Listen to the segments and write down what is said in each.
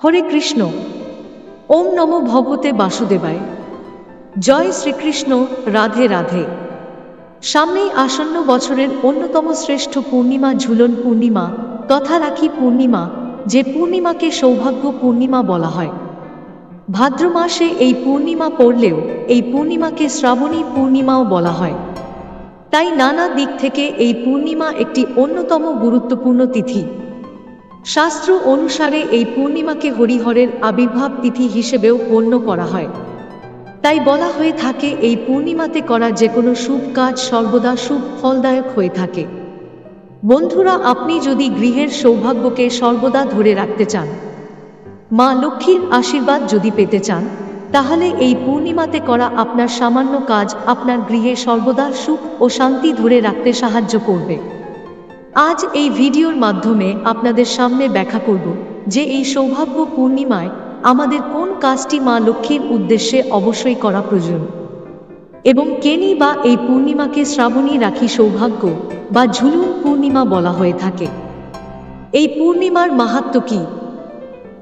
হরে কৃষ্ণ। ওম নমো ভগবতে বাসুদেবায়। জয় শ্রীকৃষ্ণ। রাধে রাধে। সামনেই আসন্ন বছরের অন্যতম শ্রেষ্ঠ পূর্ণিমা ঝুলন পূর্ণিমা তথা রাখি পূর্ণিমা, যে পূর্ণিমাকে সৌভাগ্য পূর্ণিমা বলা হয়। ভাদ্র মাসে এই পূর্ণিমা পড়লেও এই পূর্ণিমাকে শ্রাবণী পূর্ণিমাও বলা হয়। তাই নানা দিক থেকে এই পূর্ণিমা একটি অন্যতম গুরুত্বপূর্ণ তিথি। শাস্ত্র অনুসারে এই পূর্ণিমাকে হরিহরের আবির্ভাব তিথি হিসেবেও গণ্য করা হয়। তাই বলা হয়ে থাকে এই পূর্ণিমাতে করা যে কোনো শুভ কাজ সর্বদা শুভ ফলদায়ক হয়ে থাকে। বন্ধুরা, আপনি যদি গৃহের সৌভাগ্যকে সর্বদা ধরে রাখতে চান, মা লক্ষ্মীর আশীর্বাদ যদি পেতে চান, তাহলে এই পূর্ণিমাতে করা আপনার সামান্য কাজ আপনার গৃহে সর্বদা সুখ ও শান্তি ধরে রাখতে সাহায্য করবে। আজ এই ভিডিওর মাধ্যমে আপনাদের সামনে ব্যাখ্যা করব যে এই সৌভাগ্য পূর্ণিমায় আমাদের কোন কাজটি মা লক্ষ্মীর উদ্দেশ্যে অবশ্যই করা প্রয়োজন, এবং কেনই বা এই পূর্ণিমাকে শ্রাবণী রাখি সৌভাগ্য বা ঝুলন পূর্ণিমা বলা হয়ে থাকে। এই পূর্ণিমার মাহাত্ম্য কী,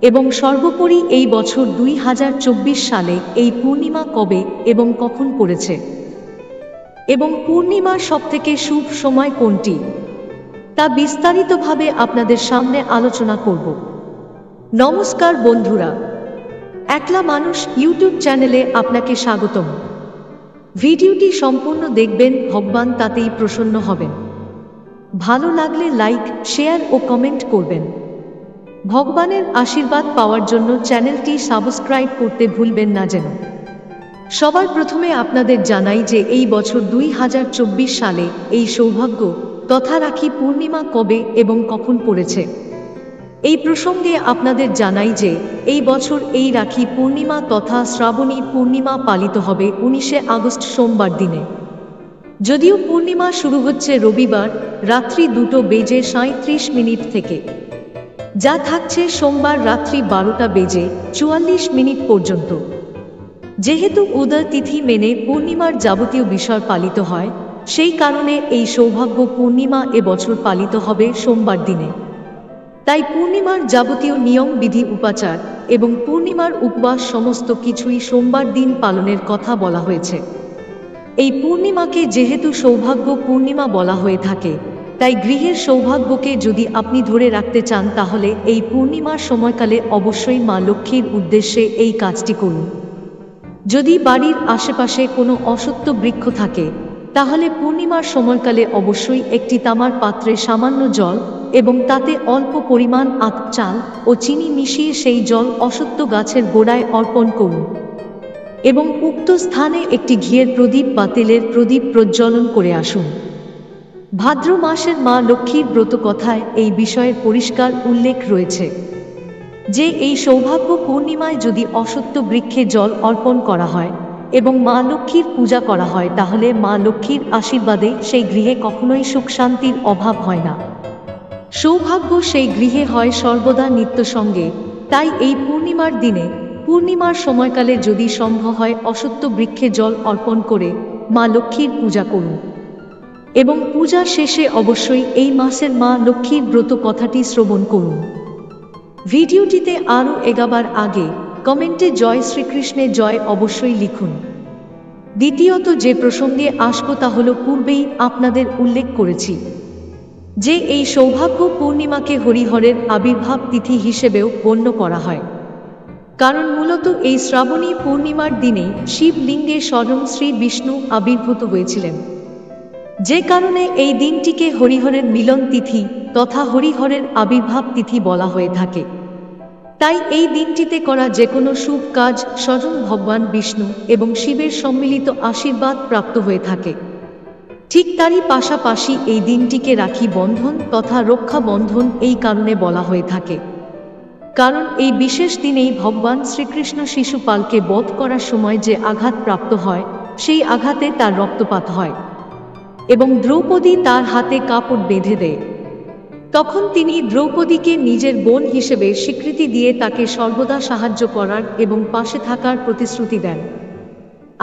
এবং সর্বোপরি এই বছর 2024 সালে এই পূর্ণিমা কবে এবং কখন পড়েছে, এবং পূর্ণিমার সবথেকে শুভ সময় কোনটি, তা বিস্তারিতভাবে আপনাদের সামনে আলোচনা করব। নমস্কার বন্ধুরা, একলা মানুষ ইউটিউব চ্যানেলে আপনাকে স্বাগতম। ভিডিওটি সম্পূর্ণ দেখবেন, ভগবান তাতেই প্রসন্ন হবেন। ভালো লাগলে লাইক, শেয়ার ও কমেন্ট করবেন। ভগবানের আশীর্বাদ পাওয়ার জন্য চ্যানেলটি সাবস্ক্রাইব করতে ভুলবেন না যেন। সবার প্রথমে আপনাদের জানাই যে এই বছর 2024 সালে এই সৌভাগ্য তথা রাখি পূর্ণিমা কবে এবং কখন পড়েছে। এই প্রসঙ্গে আপনাদের জানাই যে এই বছর এই রাখি পূর্ণিমা তথা শ্রাবণী পূর্ণিমা পালিত হবে 19শে আগস্ট সোমবার দিনে। যদিও পূর্ণিমা শুরু হচ্ছে রবিবার রাত্রি 2:37 থেকে, যা থাকছে সোমবার রাত্রি 12:44 পর্যন্ত। যেহেতু উদয় তিথি মেনে পূর্ণিমার যাবতীয় বিষয় পালিত হয়, সেই কারণে এই সৌভাগ্য পূর্ণিমা এবছর পালিত হবে সোমবার দিনে। তাই পূর্ণিমার যাবতীয় নিয়ম বিধি উপাচার এবং পূর্ণিমার উপবাস সমস্ত কিছুই সোমবার দিন পালনের কথা বলা হয়েছে। এই পূর্ণিমাকে যেহেতু সৌভাগ্য পূর্ণিমা বলা হয়ে থাকে, তাই গৃহের সৌভাগ্যকে যদি আপনি ধরে রাখতে চান, তাহলে এই পূর্ণিমার সময়কালে অবশ্যই মা লক্ষ্মীর উদ্দেশ্যে এই কাজটি করুন। যদি বাড়ির আশেপাশে কোনো অশ্বত্থ বৃক্ষ থাকে, তাহলে পূর্ণিমার সময়কালে অবশ্যই একটি তামার পাত্রে সামান্য জল এবং তাতে অল্প পরিমাণ আখ, চাল ও চিনি মিশিয়ে সেই জল অশ্বত্থ গাছের গোড়ায় অর্পণ করুন, এবং উক্ত স্থানে একটি ঘিয়ের প্রদীপ বা তেলের প্রদীপ প্রজ্বলন করে আসুন। ভাদ্র মাসের মা লক্ষ্মীর ব্রত কথায় এই বিষয়ের পরিষ্কার উল্লেখ রয়েছে যে এই সৌভাগ্য পূর্ণিমায় যদি অশ্বত্থ বৃক্ষে জল অর্পণ করা হয় এবং মা লক্ষ্মীর পূজা করা হয়, তাহলে মা লক্ষ্মীর আশীর্বাদে সেই গৃহে কখনোই সুখ শান্তির অভাব হয় না। সৌভাগ্য সেই গৃহে হয় সর্বদা নিত্য সঙ্গে। তাই এই পূর্ণিমার দিনে, পূর্ণিমার সময়কালে যদি সম্ভব হয়, অশ্বত্থ বৃক্ষে জল অর্পণ করে মা লক্ষ্মীর পূজা করুন, এবং পূজা শেষে অবশ্যই এই মাসের মা লক্ষ্মীর ব্রত কথাটি শ্রবণ করুন। ভিডিওটিতে আরও এগাবার আগে কমেন্টে জয় শ্রীকৃষ্ণে জয় অবশ্যই লিখুন। দ্বিতীয়ত যে প্রসঙ্গে আসব তা হল, পূর্বেই আপনাদের উল্লেখ করেছি যে এই সৌভাগ্য পূর্ণিমাকে হরিহরের আবির্ভাব তিথি হিসেবেও গণ্য করা হয়। কারণ মূলত এই শ্রাবণী পূর্ণিমার দিনেই শিবলিঙ্গে স্বয়ং শ্রী বিষ্ণু আবির্ভূত হয়েছিলেন, যে কারণে এই দিনটিকে হরিহরের মিলন তিথি তথা হরিহরের আবির্ভাব তিথি বলা হয়ে থাকে। তাই এই দিনটিতে করা যে কোনো শুভ কাজ স্বয়ং ভগবান বিষ্ণু এবং শিবের সম্মিলিত আশীর্বাদ প্রাপ্ত হয়ে থাকে। ঠিক তারই পাশাপাশি এই দিনটিকে রাখি বন্ধন তথা রক্ষা বন্ধন এই কারণে বলা হয়ে থাকে, কারণ এই বিশেষ দিনেই ভগবান শ্রীকৃষ্ণ শিশুপালকে বধ করার সময় যে আঘাত প্রাপ্ত হয়, সেই আঘাতে তার রক্তপাত হয় এবং দ্রৌপদী তার হাতে কাপড় বেঁধে দেয়। তখন তিনি দ্রৌপদীকে নিজের বোন হিসেবে স্বীকৃতি দিয়ে তাকে সর্বদা সাহায্য করার এবং পাশে থাকার প্রতিশ্রুতি দেন।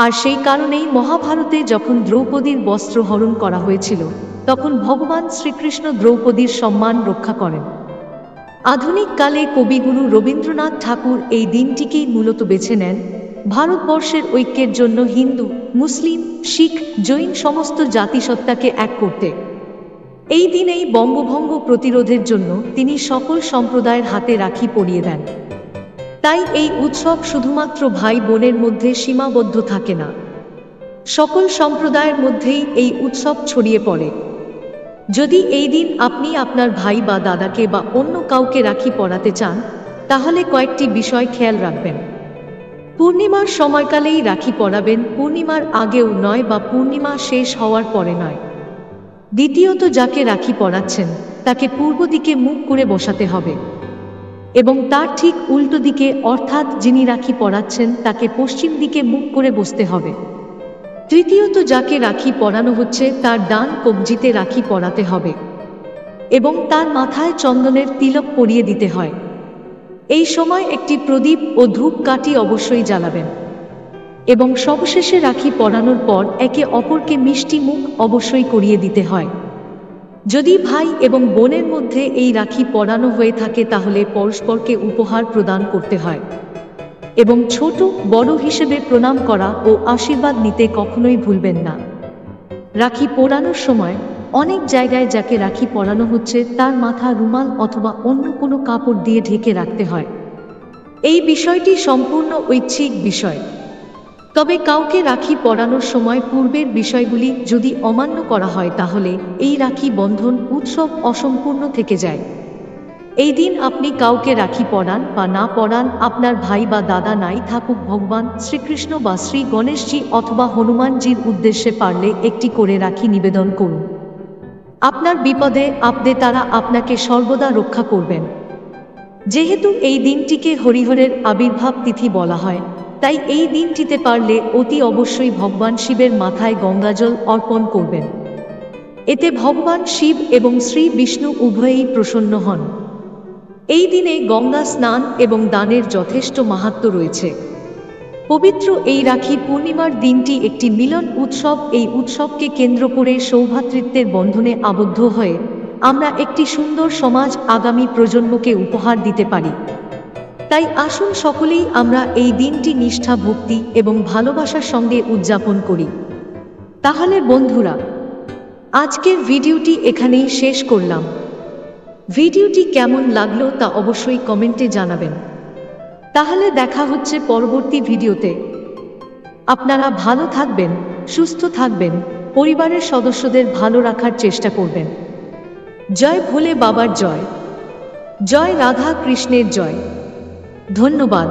আর সেই কারণেই মহাভারতে যখন দ্রৌপদীর বস্ত্র হরণ করা হয়েছিল, তখন ভগবান শ্রীকৃষ্ণ দ্রৌপদীর সম্মান রক্ষা করেন। আধুনিক কালে কবিগুরু রবীন্দ্রনাথ ঠাকুর এই দিনটিকেই মূলত বেছে নেন ভারতবর্ষের ঐক্যের জন্য হিন্দু, মুসলিম, শিখ, জৈন সমস্ত জাতিসত্তাকে এক করতে। এই দিনেই বঙ্গভঙ্গ প্রতিরোধের জন্য তিনি সকল সম্প্রদায়ের হাতে রাখি পরিয়ে দেন। তাই এই উৎসব শুধুমাত্র ভাই বোনের মধ্যে সীমাবদ্ধ থাকে না, সকল সম্প্রদায়ের মধ্যেই এই উৎসব ছড়িয়ে পড়ে। যদি এই দিন আপনি আপনার ভাই বা দাদাকে বা অন্য কাউকে রাখি পরাতে চান, তাহলে কয়েকটি বিষয় খেয়াল রাখবেন। পূর্ণিমার সময়কালেই রাখি পরাবেন, পূর্ণিমার আগেও নয় বা পূর্ণিমা শেষ হওয়ার পরে নয়। দ্বিতীয়ত, যাকে রাখি পরাচ্ছেন তাকে পূর্ব দিকে মুখ করে বসাতে হবে এবং তার ঠিক উল্টো দিকে, অর্থাৎ যিনি রাখি পরাচ্ছেন তাকে পশ্চিম দিকে মুখ করে বসতে হবে। তৃতীয়ত, যাকে রাখি পরানো হচ্ছে তার ডান কবজিতে রাখি পরাতে হবে এবং তার মাথায় চন্দনের তিলক পরিয়ে দিতে হয়। এই সময় একটি প্রদীপ ও ধূপকাঠি অবশ্যই জ্বালাবেন এবং সবশেষে রাখি পরানোর পর একে অপরকে মিষ্টি মুখ অবশ্যই করিয়ে দিতে হয়। যদি ভাই এবং বোনের মধ্যে এই রাখি পরানো হয়ে থাকে তাহলে পরস্পরকে উপহার প্রদান করতে হয় এবং ছোট বড় হিসেবে প্রণাম করা ও আশীর্বাদ নিতে কখনোই ভুলবেন না। রাখি পরানোর সময় অনেক জায়গায় যাকে রাখি পরানো হচ্ছে তার মাথা রুমাল অথবা অন্য কোনো কাপড় দিয়ে ঢেকে রাখতে হয়। এই বিষয়টি সম্পূর্ণ ঐচ্ছিক বিষয়, তবে কাউকে রাখি পরানোর সময় পূর্বের বিষয়গুলি যদি অমান্য করা হয় তাহলে এই রাখি বন্ধন উৎসব অসম্পূর্ণ থেকে যায়। এই দিন আপনি কাউকে রাখি পরান বা না পরান, আপনার ভাই বা দাদা নাই থাকুক, ভগবান শ্রীকৃষ্ণ বা শ্রী গণেশজি অথবা হনুমানজির উদ্দেশ্যে পারলে একটি করে রাখি নিবেদন করুন। আপনার বিপদে আপদে তারা আপনাকে সর্বদা রক্ষা করবেন। যেহেতু এই দিনটিকে হরিহরের আবির্ভাব তিথি বলা হয়, তাই এই দিনটিতে পারলে অতি অবশ্যই ভগবান শিবের মাথায় গঙ্গাজল অর্পণ করবেন। এতে ভগবান শিব এবং শ্রী বিষ্ণু উভয়েই প্রসন্ন হন। এই দিনে গঙ্গা স্নান এবং দানের যথেষ্ট মাহাত্ম্য রয়েছে। পবিত্র এই রাখি পূর্ণিমার দিনটি একটি মিলন উৎসব। এই উৎসবকে কেন্দ্র করে সৌভ্রাতৃত্বের বন্ধনে আবদ্ধ হয়ে আমরা একটি সুন্দর সমাজ আগামী প্রজন্মকে উপহার দিতে পারি। তাই আসুন সকলেই আমরা এই দিনটি নিষ্ঠা, ভক্তি এবং ভালোবাসার সঙ্গে উদযাপন করি। তাহলে বন্ধুরা, আজকের ভিডিওটি এখানেই শেষ করলাম। ভিডিওটি কেমন লাগলো তা অবশ্যই কমেন্টে জানাবেন। তাহলে দেখা হচ্ছে পরবর্তী ভিডিওতে। আপনারা ভালো থাকবেন, সুস্থ থাকবেন, পরিবারের সদস্যদের ভালো রাখার চেষ্টা করবেন। জয় ভোলে বাবার জয়, জয় রাধা কৃষ্ণের জয়। ধন্যবাদ।